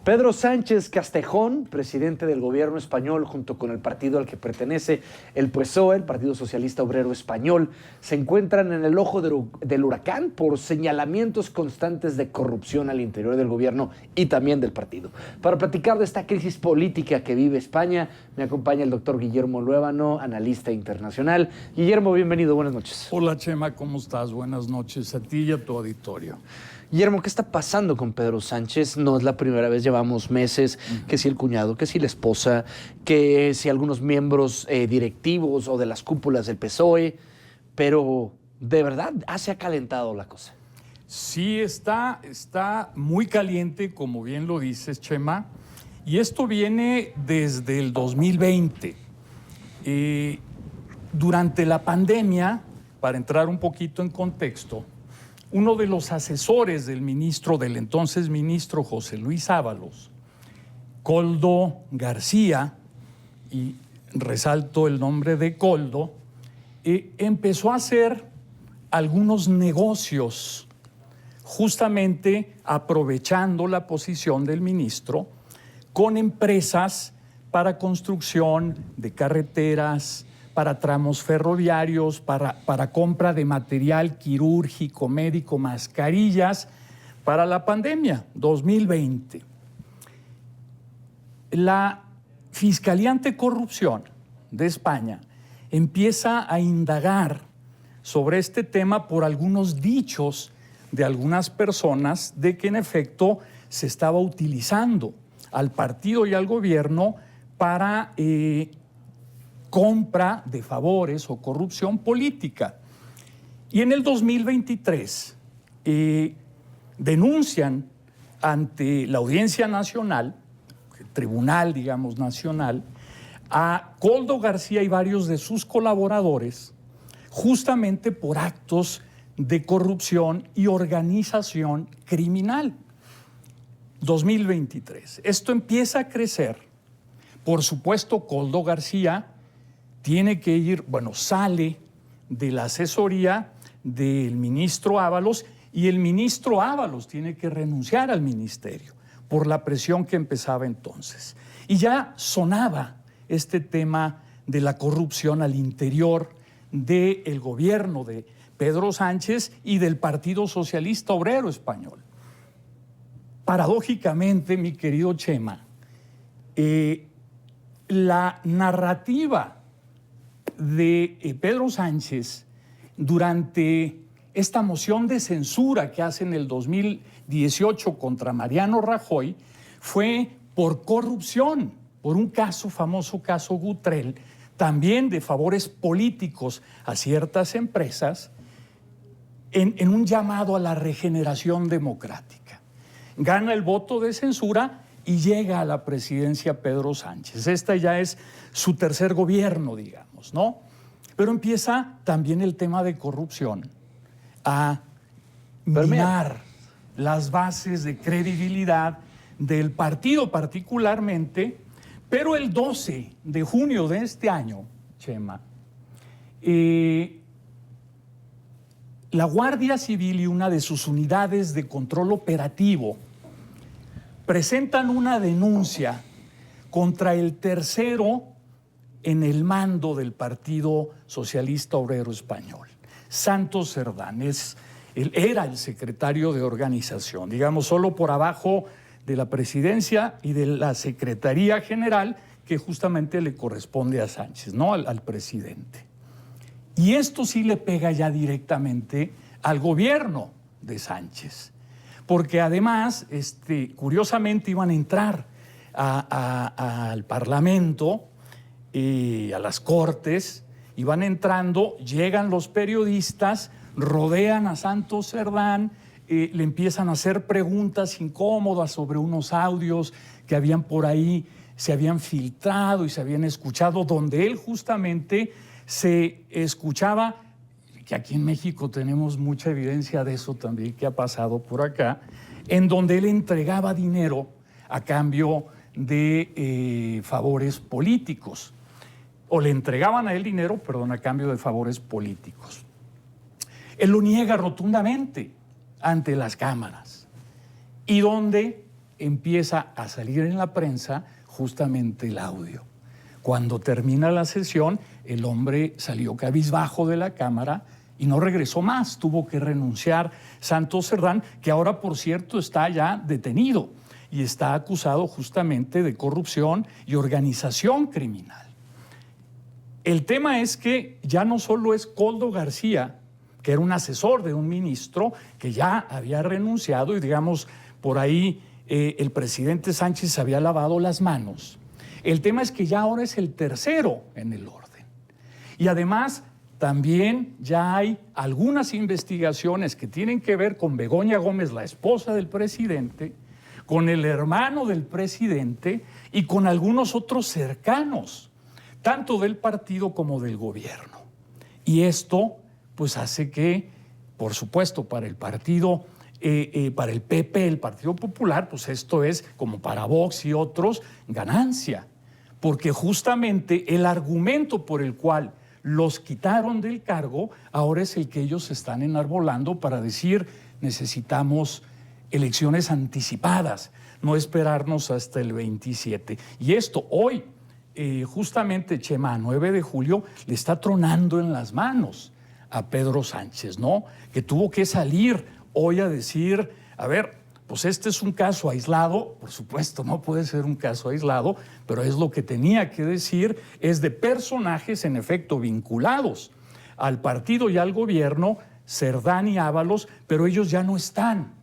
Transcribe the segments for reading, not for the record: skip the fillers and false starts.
Pedro Sánchez Castejón, presidente del gobierno español, junto con el partido al que pertenece, el PSOE, el Partido Socialista Obrero Español, se encuentran en el ojo del huracán por señalamientos constantes de corrupción al interior del gobierno y también del partido. Para platicar de esta crisis política que vive España, me acompaña el doctor Guillermo Luébano, analista internacional. Guillermo, bienvenido, buenas noches. Hola Chema, ¿cómo estás? Buenas noches a ti y a tu auditorio. Guillermo, ¿qué está pasando con Pedro Sánchez? No es la primera vez, llevamos meses, que si el cuñado, que si la esposa, que si algunos miembros directivos o de las cúpulas del PSOE, pero de verdad, se ha calentado la cosa. Sí, está muy caliente, como bien lo dices, Chema, y esto viene desde el 2020. Durante la pandemia, para entrar un poquito en contexto, uno de los asesores del entonces ministro José Luis Ábalos, Koldo García, y resalto el nombre de Koldo, empezó a hacer algunos negocios, justamente aprovechando la posición del ministro, con empresas para construcción de carreteras, para tramos ferroviarios, para compra de material quirúrgico, médico, mascarillas, para la pandemia 2020. La Fiscalía Anticorrupción de España empieza a indagar sobre este tema por algunos dichos de algunas personas de que en efecto se estaba utilizando al partido y al gobierno para compra de favores o corrupción política. Y en el 2023 denuncian ante la Audiencia Nacional, el Tribunal, digamos, Nacional, a Koldo García y varios de sus colaboradores, justamente por actos de corrupción y organización criminal. 2023. Esto empieza a crecer. Por supuesto, Koldo García tiene que ir, sale de la asesoría del ministro Ábalos y el ministro Ábalos tiene que renunciar al ministerio por la presión que empezaba entonces. Y ya sonaba este tema de la corrupción al interior del gobierno de Pedro Sánchez y del Partido Socialista Obrero Español. Paradójicamente, mi querido Chema, la narrativa de Pedro Sánchez durante esta moción de censura que hace en el 2018 contra Mariano Rajoy fue por corrupción, por un famoso caso Gürtel, también de favores políticos a ciertas empresas, en un llamado a la regeneración democrática. Gana el voto de censura y llega a la presidencia Pedro Sánchez. Esta ya es su tercer gobierno, digamos, ¿no? Pero empieza también el tema de corrupción a minar las bases de credibilidad del partido particularmente, pero el 12 de junio de este año, Chema, la Guardia Civil y una de sus unidades de control operativo presentan una denuncia contra el tercero en el mando del Partido Socialista Obrero Español, Santos Cerdán. Él era el secretario de organización, digamos, solo por abajo de la presidencia y de la Secretaría General, que justamente le corresponde a Sánchez, ¿no? Al presidente. Y esto sí le pega ya directamente al gobierno de Sánchez, porque además, curiosamente, iban a entrar al Parlamento y a las Cortes, iban entrando, llegan los periodistas, rodean a Santos Cerdán, le empiezan a hacer preguntas incómodas sobre unos audios que habían por ahí, se habían filtrado y se habían escuchado, donde él justamente se escuchaba, que aquí en México tenemos mucha evidencia de eso también que ha pasado por acá, en donde él entregaba dinero a cambio de favores políticos, o le entregaban a él dinero, a cambio de favores políticos. Él lo niega rotundamente ante las cámaras, y donde empieza a salir en la prensa justamente el audio. Cuando termina la sesión, el hombre salió cabizbajo de la Cámara y no regresó más. Tuvo que renunciar Santos Cerdán, que ahora, por cierto, está ya detenido y está acusado justamente de corrupción y organización criminal. El tema es que ya no solo es Koldo García, que era un asesor de un ministro que ya había renunciado y, digamos, por ahí el presidente Sánchez se había lavado las manos. El tema es que ya ahora es el tercero en el orden. Y además también ya hay algunas investigaciones que tienen que ver con Begoña Gómez, la esposa del presidente, con el hermano del presidente y con algunos otros cercanos, tanto del partido como del gobierno. Y esto pues hace que, por supuesto, para el partido, para el PP, el Partido Popular, pues esto es, como para Vox y otros, ganancia. Porque justamente el argumento por el cual los quitaron del cargo ahora es el que ellos están enarbolando para decir necesitamos elecciones anticipadas, no esperarnos hasta el 27. Y esto hoy, justamente, Chema, 9 de julio, le está tronando en las manos a Pedro Sánchez, ¿no? Que tuvo que salir hoy a decir, a ver, pues este es un caso aislado, por supuesto, no puede ser un caso aislado, pero es lo que tenía que decir, es de personajes en efecto vinculados al partido y al gobierno, Cerdán y Ábalos, pero ellos ya no están,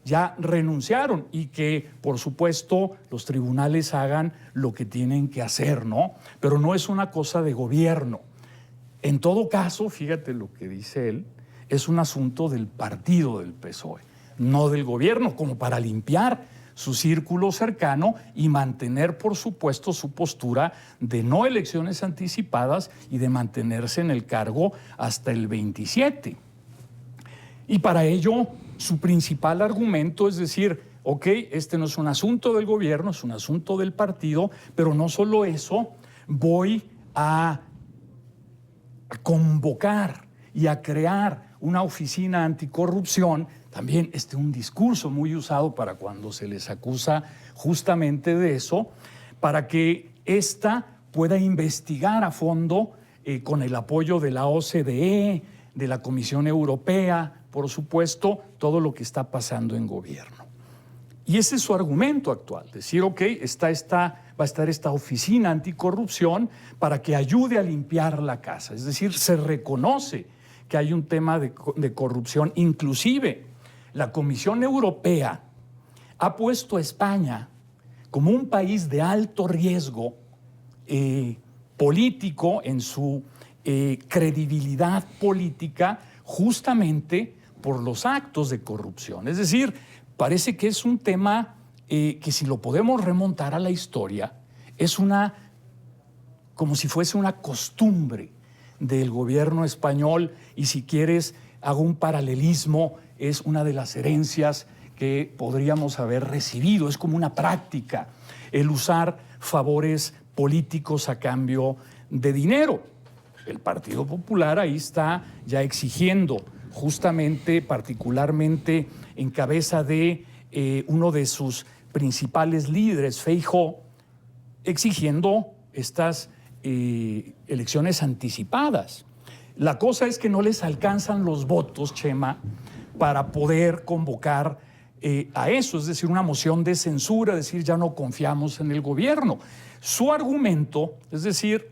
ya renunciaron y que, por supuesto, los tribunales hagan lo que tienen que hacer, ¿no? Pero no es una cosa de gobierno. En todo caso, fíjate lo que dice él, es un asunto del partido del PSOE, no del gobierno, como para limpiar su círculo cercano y mantener, por supuesto, su postura de no elecciones anticipadas y de mantenerse en el cargo hasta el 27. Y para ello, su principal argumento es decir, ok, este no es un asunto del gobierno, es un asunto del partido, pero no solo eso, voy a convocar y a crear una oficina anticorrupción, también un discurso muy usado para cuando se les acusa justamente de eso, para que ésta pueda investigar a fondo con el apoyo de la OCDE, de la Comisión Europea, por supuesto, todo lo que está pasando en gobierno. Y ese es su argumento actual, decir, ok, va a estar esta oficina anticorrupción para que ayude a limpiar la casa. Es decir, se reconoce que hay un tema de corrupción. Inclusive, la Comisión Europea ha puesto a España como un país de alto riesgo político en su credibilidad política justamente por los actos de corrupción. Es decir, parece que es un tema que si lo podemos remontar a la historia, es como si fuese una costumbre del gobierno español y si quieres, hago un paralelismo, es una de las herencias que podríamos haber recibido, es como una práctica, el usar favores políticos a cambio de dinero. El Partido Popular ahí está ya exigiendo justamente, particularmente en cabeza de uno de sus principales líderes, Feijóo, exigiendo estas elecciones anticipadas. La cosa es que no les alcanzan los votos, Chema, para poder convocar a eso, es decir, una moción de censura, decir ya no confiamos en el gobierno. Su argumento, es decir,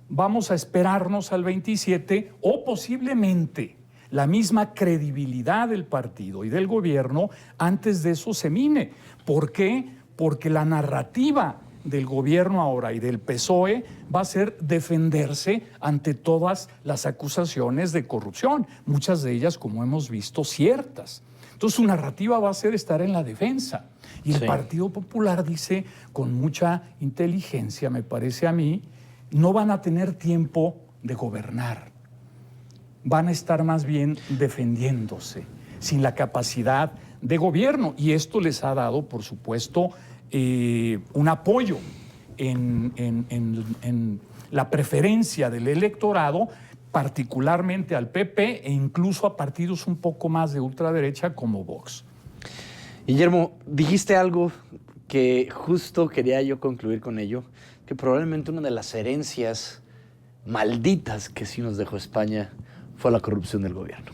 vamos a esperarnos al 27 o posiblemente la misma credibilidad del partido y del gobierno antes de eso se mine. ¿Por qué? Porque la narrativa del gobierno ahora y del PSOE va a ser defenderse ante todas las acusaciones de corrupción, muchas de ellas, como hemos visto, ciertas. Entonces su narrativa va a ser estar en la defensa. Y el Partido Popular dice con mucha inteligencia, me parece a mí, no van a tener tiempo de gobernar. Van a estar más bien defendiéndose, sin la capacidad de gobierno. Y esto les ha dado, por supuesto, un apoyo en la preferencia del electorado, particularmente al PP e incluso a partidos un poco más de ultraderecha como Vox. Guillermo, dijiste algo que justo quería yo concluir con ello, que probablemente una de las herencias malditas que sí nos dejó España fue la corrupción del gobierno.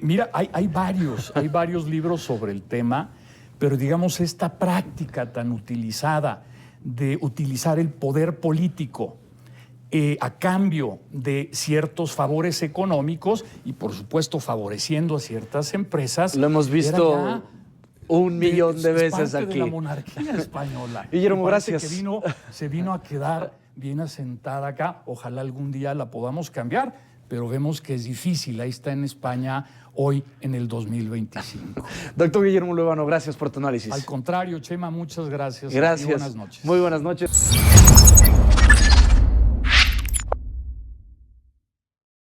Mira, hay varios libros sobre el tema, pero digamos esta práctica tan utilizada de utilizar el poder político a cambio de ciertos favores económicos y por supuesto favoreciendo a ciertas empresas. Lo hemos visto 1,000,000 de veces parte aquí. de la monarquía española. Guillermo, Me parece gracias. que se vino a quedar bien asentada acá. Ojalá algún día la podamos cambiar, pero vemos que es difícil. Ahí está en España hoy en el 2025. Doctor Guillermo Luevano, gracias por tu análisis. Al contrario, Chema, muchas gracias. Gracias. Y buenas noches. Muy buenas noches.